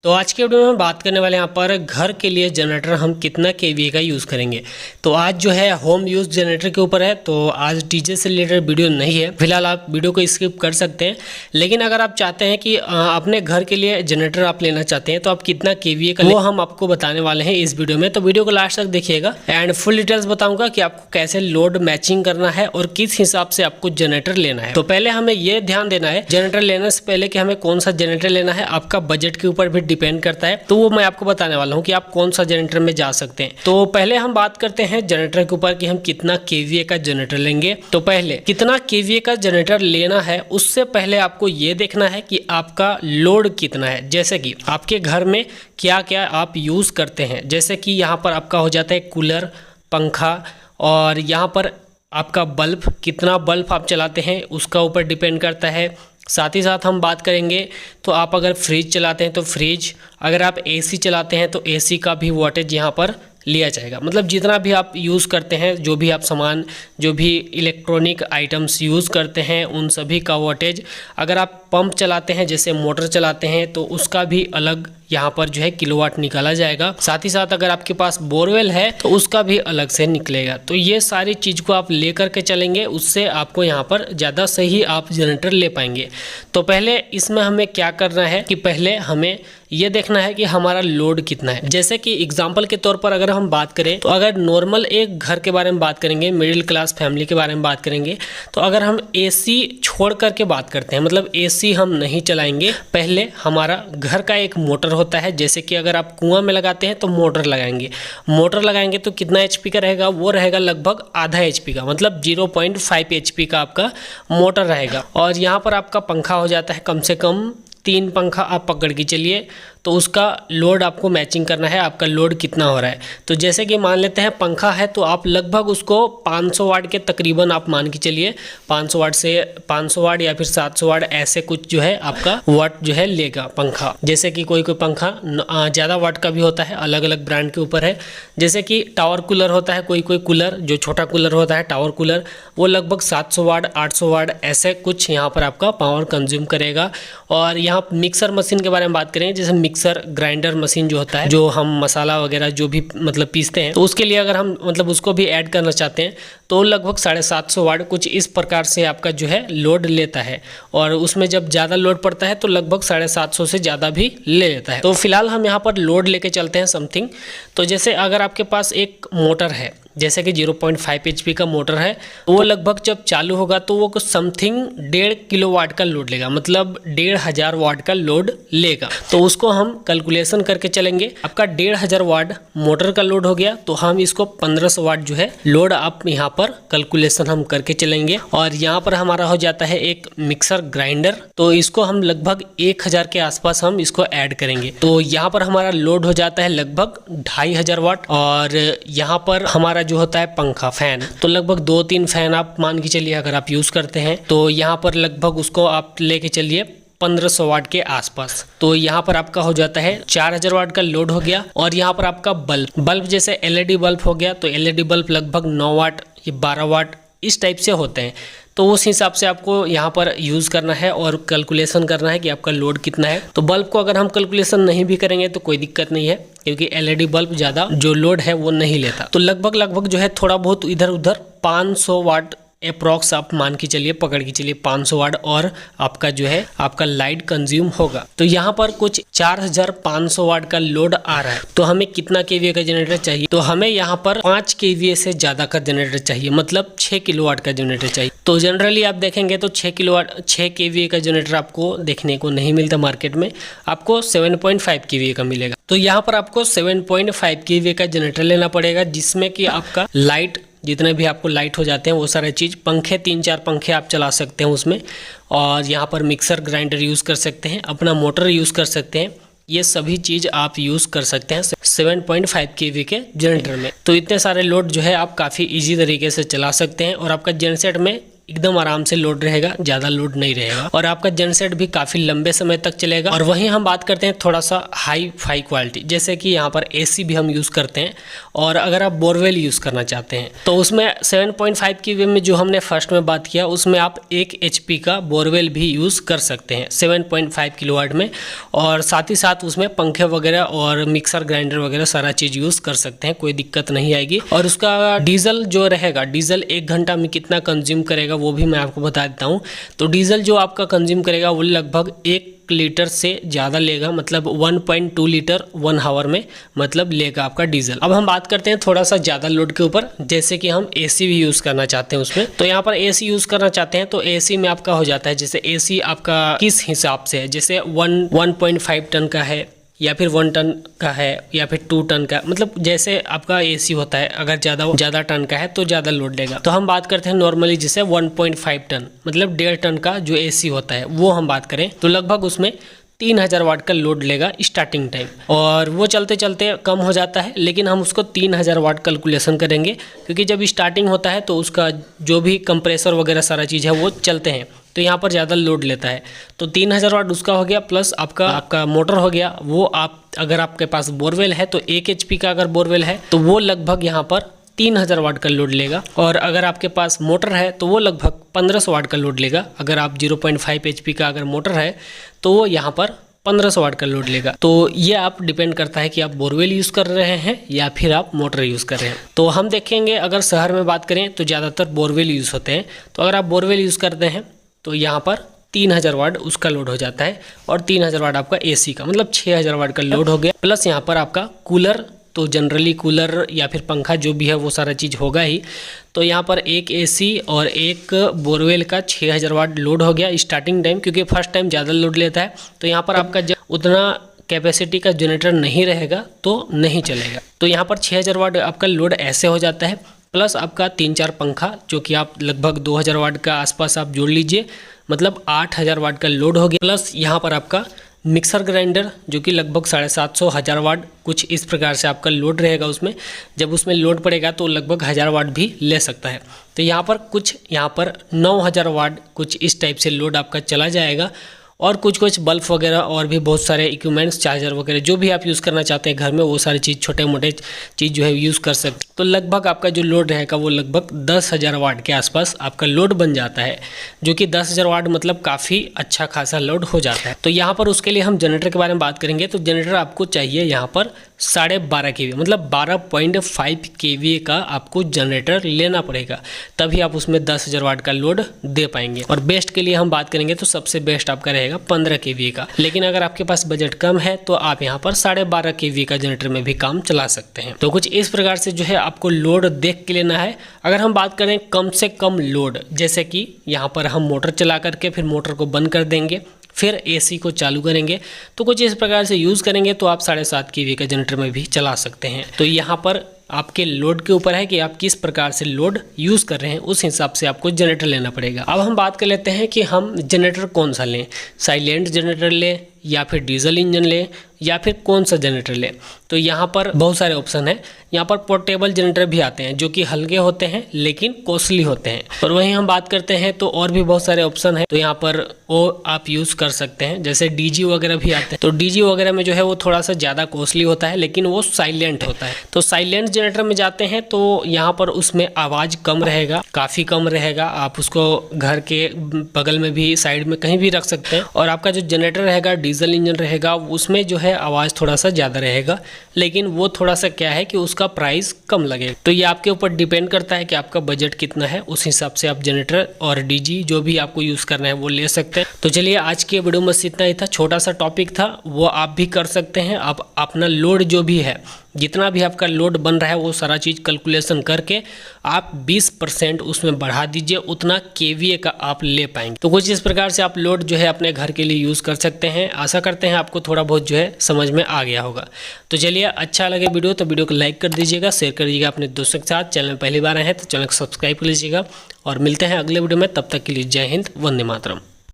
तो आज के वीडियो में हम बात करने वाले यहाँ पर घर के लिए जनरेटर हम कितना केवीए का यूज़ करेंगे। तो आज जो है होम यूज़ जनरेटर के ऊपर है, तो आज डीजे से रिलेटेड वीडियो नहीं है। फिलहाल आप वीडियो को स्किप कर सकते हैं, लेकिन अगर आप चाहते हैं कि अपने घर के लिए जनरेटर आप लेना चाहते हैं तो आप कितना केवीए का, वो हम आपको बताने वाले हैं इस वीडियो में। तो वीडियो को लास्ट तक देखिएगा एंड फुल डिटेल्स बताऊंगा कि आपको कैसे लोड मैचिंग करना है और किस हिसाब से आपको जनरेटर लेना है। तो पहले हमें ये ध्यान देना है जनरेटर लेने से पहले कि हमें कौन सा जनरेटर लेना है, आपका बजट के ऊपर भी डिपेंड करता है। तो वो मैं आपको बताने वाला हूँ कि आप कौन सा जनरेटर में जा सकते हैं। तो पहले हम बात करते हैं जनरेटर के ऊपर कि हम कितना केवीए का जनरेटर लेंगे। तो पहले कितना केवीए का जनरेटर लेना है उससे पहले आपको ये देखना है कि आपका लोड कितना है। जैसे कि आपके घर में क्या क्या आप यूज़ करते हैं, जैसे कि यहाँ पर आपका हो जाता है कूलर, पंखा, और यहाँ पर आपका बल्ब, कितना बल्ब आप चलाते हैं उसका ऊपर डिपेंड करता है। साथ ही साथ हम बात करेंगे तो आप अगर फ्रिज चलाते हैं तो फ्रिज, अगर आप एसी चलाते हैं तो एसी का भी वोल्टेज यहाँ पर लिया जाएगा। मतलब जितना भी आप यूज़ करते हैं, जो भी आप सामान, जो भी इलेक्ट्रॉनिक आइटम्स यूज़ करते हैं उन सभी का वोल्टेज, अगर आप पंप चलाते हैं जैसे मोटर चलाते हैं तो उसका भी अलग यहाँ पर जो है किलोवाट निकाला जाएगा। साथ ही साथ अगर आपके पास बोरवेल है तो उसका भी अलग से निकलेगा। तो ये सारी चीज़ को आप लेकर के चलेंगे, उससे आपको यहाँ पर ज़्यादा सही आप जनरेटर ले पाएंगे। तो पहले इसमें हमें क्या करना है कि पहले हमें ये देखना है कि हमारा लोड कितना है। जैसे कि एग्जाम्पल के तौर पर अगर हम बात करें तो अगर नॉर्मल एक घर के बारे में बात करेंगे, मिडिल क्लास फैमिली के बारे में बात करेंगे, तो अगर हम एसी छोड़ करके बात करते हैं, मतलब एसी हम नहीं चलाएंगे, पहले हमारा घर का एक मोटर होता है। जैसे कि अगर आप कुआं में लगाते हैं तो मोटर लगाएंगे तो कितना एचपी का रहेगा, वो रहेगा लगभग आधा एचपी का, मतलब 0.5 एचपी का आपका मोटर रहेगा। और यहाँ पर आपका पंखा हो जाता है कम से कम 3 पंखा आप पकड़ के चलिए, तो उसका लोड आपको मैचिंग करना है, आपका लोड कितना हो रहा है। तो जैसे कि मान लेते हैं पंखा है तो आप लगभग उसको 500 वाट के तकरीबन आप मान के चलिए, 500 वाट से 500 वाट या फिर 700 वाट ऐसे कुछ जो है आपका वाट जो है लेगा पंखा। जैसे कि कोई पंखा ज़्यादा वाट का भी होता है, अलग अलग ब्रांड के ऊपर है। जैसे कि टावर कूलर होता है, कोई कूलर जो छोटा कूलर होता है टावर कूलर, वो लगभग 700 वाट 800 वाट ऐसे कुछ यहाँ पर आपका पावर कंज्यूम करेगा। और यहाँ मिक्सर मशीन के बारे में बात करें, जैसे मिक्सर ग्राइंडर मशीन जो होता है, जो हम मसाला वगैरह जो भी मतलब पीसते हैं, तो उसके लिए अगर हम मतलब उसको भी ऐड करना चाहते हैं तो लगभग 750 वाट कुछ इस प्रकार से आपका जो है लोड लेता है। और उसमें जब ज़्यादा लोड पड़ता है तो लगभग 750 से ज़्यादा भी ले लेता है। तो फिलहाल हम यहाँ पर लोड लेके चलते हैं समथिंग। तो जैसे अगर आपके पास एक मोटर है, जैसे कि 0.5 एचपी का मोटर है, तो वो लगभग जब चालू होगा तो वो कुछ समथिंग 1.5 किलोवाट का लोड लेगा, मतलब 1500 वाट का लोड लेगा। तो उसको हम कैलकुलेशन करके चलेंगे। आपका 1500 वाट मोटर का लोड हो गया तो हम इसको 1500 वाट जो है लोड आप यहाँ पर कैलकुलेशन हम करके चलेंगे। और यहाँ पर हमारा हो जाता है एक मिक्सर ग्राइंडर, तो इसको हम लगभग 1000 के आसपास हम इसको ऐड करेंगे। तो यहाँ पर हमारा लोड हो जाता है लगभग 2500 वाट। और यहाँ पर हमारा जो होता है पंखा, फैन, तो लगभग 2-3 फैन आप मान के चलिए अगर आप यूज करते हैं तो यहाँ पर लगभग उसको आप लेके चलिए 1500 वाट के आसपास। तो यहाँ पर आपका हो जाता है 4000 वाट का लोड हो गया। और यहाँ पर आपका बल्ब जैसे एलईडी बल्ब हो गया, तो एलईडी बल्ब लगभग 9 वाट या 12 वाट इस टाइप से होते हैं। तो उस हिसाब से आपको यहाँ पर यूज़ करना है और कैलकुलेशन करना है कि आपका लोड कितना है। तो बल्ब को अगर हम कैलकुलेशन नहीं भी करेंगे तो कोई दिक्कत नहीं है, क्योंकि एलईडी बल्ब ज़्यादा जो लोड है वो नहीं लेता। तो लगभग जो है थोड़ा बहुत इधर उधर 500 वाट अप्रॉक्स आप मान के चलिए, पकड़ के चलिए 500 वाट और आपका जो है आपका लाइट कंज्यूम होगा। तो यहाँ पर कुछ 4500 वाट का लोड आ रहा है। तो हमें कितना केवीए का जनरेटर चाहिए? तो हमें यहाँ पर 5 केवीए से ज़्यादा का जनरेटर चाहिए, मतलब 6 किलोवाट का जनरेटर चाहिए। तो जनरली आप देखेंगे तो 6 केवीए का जनरेटर आपको देखने को नहीं मिलता मार्केट में, आपको 7.5 केवीए का मिलेगा। तो यहाँ पर आपको 7.5 केवीए का जनरेटर लेना पड़ेगा, जिसमें कि आपका लाइट, जितने भी आपको लाइट हो जाते हैं वो सारे चीज़, पंखे 3-4 पंखे आप चला सकते हैं उसमें। और यहाँ पर मिक्सर ग्राइंडर यूज़ कर सकते हैं, अपना मोटर यूज़ कर सकते हैं, ये सभी चीज़ आप यूज़ कर सकते हैं 7.5 केवी के जनरेटर में। तो इतने सारे लोड जो है आप काफ़ी इजी तरीके से चला सकते हैं। और आपका जनसेट में एकदम आराम से लोड रहेगा, ज़्यादा लोड नहीं रहेगा और आपका जनसेट भी काफ़ी लंबे समय तक चलेगा। और वहीं हम बात करते हैं थोड़ा सा हाई फाई क्वालिटी, जैसे कि यहाँ पर एसी भी हम यूज़ करते हैं। और अगर आप बोरवेल यूज़ करना चाहते हैं तो उसमें 7.5 kVA में जो हमने फर्स्ट में बात किया उसमें आप 1 HP का बोरवेल भी यूज़ कर सकते हैं 7.5 किलोवाट में। और साथ ही साथ उसमें पंखे वगैरह और मिक्सर ग्राइंडर वगैरह सारा चीज़ यूज़ कर सकते हैं, कोई दिक्कत नहीं आएगी। और उसका डीजल जो रहेगा, डीजल 1 घंटा में कितना कंज्यूम करेगा वो भी मैं आपको बता देता हूँ। तो डीजल जो आपका कंज्यूम करेगा वो लगभग 1 लीटर से ज़्यादा लेगा, मतलब 1.2 लीटर 1 आवर में मतलब लेगा आपका डीजल। अब हम बात करते हैं थोड़ा सा ज़्यादा लोड के ऊपर, जैसे कि हम एसी भी यूज़ करना चाहते हैं उसमें। तो यहाँ पर एसी यूज़ करना चाहते हैं तो एसी में आपका हो जाता है, जैसे एसी आपका किस हिसाब से है, जैसे 1.5 टन का है या फिर 1 टन का है या फिर 2 टन का, मतलब जैसे आपका एसी होता है। अगर ज़्यादा टन का है तो ज़्यादा लोड लेगा। तो हम बात करते हैं नॉर्मली जैसे 1.5 टन मतलब 1.5 टन का जो एसी होता है वो हम बात करें तो लगभग उसमें 3000 वाट का लोड लेगा स्टार्टिंग टाइम, और वो चलते चलते कम हो जाता है। लेकिन हम उसको 3000 वाट कैलकुलेशन करेंगे, क्योंकि जब स्टार्टिंग होता है तो उसका जो भी कंप्रेसर वगैरह सारा चीज़ है वो चलते हैं, तो यहाँ पर ज़्यादा लोड लेता है। तो 3000 वाट उसका हो गया, प्लस आपका मोटर हो गया। वो आप अगर आपके पास बोरवेल है तो 1 HP का अगर बोरवेल है तो वो लगभग यहाँ पर 3000 वाट का लोड लेगा। और अगर आपके पास मोटर है तो वो लगभग 1500 वाट का लोड लेगा। अगर आप 0.5 HP का अगर मोटर है तो वो यहाँ पर 1500 वाट का लोड लेगा। तो ये आप डिपेंड करता है कि आप बोरवेल यूज़ कर रहे हैं या फिर आप मोटर यूज़ कर रहे हैं। तो हम देखेंगे अगर शहर में बात करें तो ज़्यादातर बोरवेल यूज़ होते हैं। तो अगर आप बोरवेल यूज़ करते हैं तो यहाँ पर 3000 वाट उसका लोड हो जाता है, और 3000 वाट आपका एसी का मतलब 6000 वाट का लोड हो गया। प्लस यहाँ पर आपका कूलर, तो जनरली कूलर या फिर पंखा जो भी है वो सारा चीज़ होगा ही। तो यहाँ पर एक एसी और एक बोरवेल का 6000 वाट लोड हो गया स्टार्टिंग टाइम, क्योंकि फर्स्ट टाइम ज़्यादा लोड लेता है। तो यहाँ पर आपका उतना कैपेसिटी का जनरेटर नहीं रहेगा तो नहीं चलेगा। तो यहाँ पर 6000 वाट आपका लोड ऐसे हो जाता है। प्लस आपका 3-4 पंखा जो कि आप लगभग 2000 वाट का आसपास आप जोड़ लीजिए, मतलब 8000 वाट का लोड हो गया। प्लस यहाँ पर आपका मिक्सर ग्राइंडर जो कि लगभग 750-1000 वाट कुछ इस प्रकार से आपका लोड रहेगा उसमें। जब उसमें लोड पड़ेगा तो लगभग 1000 वाट भी ले सकता है। तो यहाँ पर 9000 वाट कुछ इस टाइप से लोड आपका चला जाएगा। और कुछ बल्ब वगैरह और भी बहुत सारे इक्विपमेंट्स, चार्जर वगैरह जो भी आप यूज़ करना चाहते हैं घर में, वो सारी चीज़ छोटे मोटे चीज़ जो है यूज़ कर सकते हैं। तो लगभग आपका जो लोड रहेगा वो लगभग 10,000 वाट के आसपास आपका लोड बन जाता है, जो कि 10,000 वाट मतलब काफ़ी अच्छा खासा लोड हो जाता है। तो यहाँ पर उसके लिए हम जनरेटर के बारे में बात करेंगे। तो जनरेटर आपको चाहिए यहाँ पर 12.5 kVA मतलब 12.5 kVA का आपको जनरेटर लेना पड़ेगा, तभी आप उसमें 10,000 वाट का लोड दे पाएंगे। और बेस्ट के लिए हम बात करेंगे तो सबसे बेस्ट आपका रहेगा 15 kVA का। लेकिन अगर आपके पास बजट कम है तो आप यहाँ पर 12.5 kVA का जनरेटर में भी काम चला सकते हैं। तो कुछ इस प्रकार से जो है आपको लोड देख के लेना है। अगर हम बात करें कम से कम लोड, जैसे कि यहाँ पर हम मोटर चला करके फिर मोटर को बंद कर देंगे, फिर एसी को चालू करेंगे, तो कुछ इस प्रकार से यूज़ करेंगे तो आप 7.5 kVA का जनरेटर में भी चला सकते हैं। तो यहाँ पर आपके लोड के ऊपर है कि आप किस प्रकार से लोड यूज़ कर रहे हैं, उस हिसाब से आपको जनरेटर लेना पड़ेगा। अब हम बात कर लेते हैं कि हम जनरेटर कौन सा लें, साइलेंट जनरेटर लें या फिर डीजल इंजन लें या फिर कौन सा जनरेटर लें। तो यहाँ पर बहुत सारे ऑप्शन हैं। यहाँ पर पोर्टेबल जनरेटर भी आते हैं जो कि हल्के होते हैं लेकिन कॉस्टली होते हैं। और वहीं हम बात करते हैं तो और भी बहुत सारे ऑप्शन हैं, तो यहाँ पर वो आप यूज़ कर सकते हैं। जैसे डीजी वगैरह भी आते हैं, तो डीजी वगैरह में जो है वो थोड़ा सा ज़्यादा कॉस्टली होता है लेकिन वो साइलेंट होता है। तो साइलेंट जनरेटर में जाते हैं तो यहाँ पर उसमें आवाज़ कम रहेगा, काफ़ी कम रहेगा। आप उसको घर के बगल में भी, साइड में कहीं भी रख सकते हैं। और आपका जो जनरेटर रहेगा, डीजल इंजन रहेगा, उसमें जो है आवाज़ थोड़ा सा ज़्यादा रहेगा, लेकिन वो थोड़ा सा क्या है कि उसका प्राइस कम लगेगा। तो ये आपके ऊपर डिपेंड करता है कि आपका बजट कितना है, उस हिसाब से आप जनरेटर और डीजी जो भी आपको यूज़ करना है वो ले सकते हैं। तो चलिए आज के वीडियो में इतना ही था, छोटा सा टॉपिक था, वो आप भी कर सकते हैं। आप अपना लोड जो भी है, जितना भी आपका लोड बन रहा है वो सारा चीज़ कैलकुलेशन करके आप 20% उसमें बढ़ा दीजिए, उतना केवीए का आप ले पाएंगे। तो कुछ इस प्रकार से आप लोड जो है अपने घर के लिए यूज़ कर सकते हैं। आशा करते हैं आपको थोड़ा बहुत जो है समझ में आ गया होगा। तो चलिए, अच्छा लगे वीडियो तो वीडियो को लाइक कर दीजिएगा, शेयर कर दीजिएगा अपने दोस्तों के साथ। चैनल में पहली बार आए हैं तो चैनल को सब्सक्राइब कर लीजिएगा और मिलते हैं अगले वीडियो में। तब तक के लिए जय हिंद, वंदे मातरम।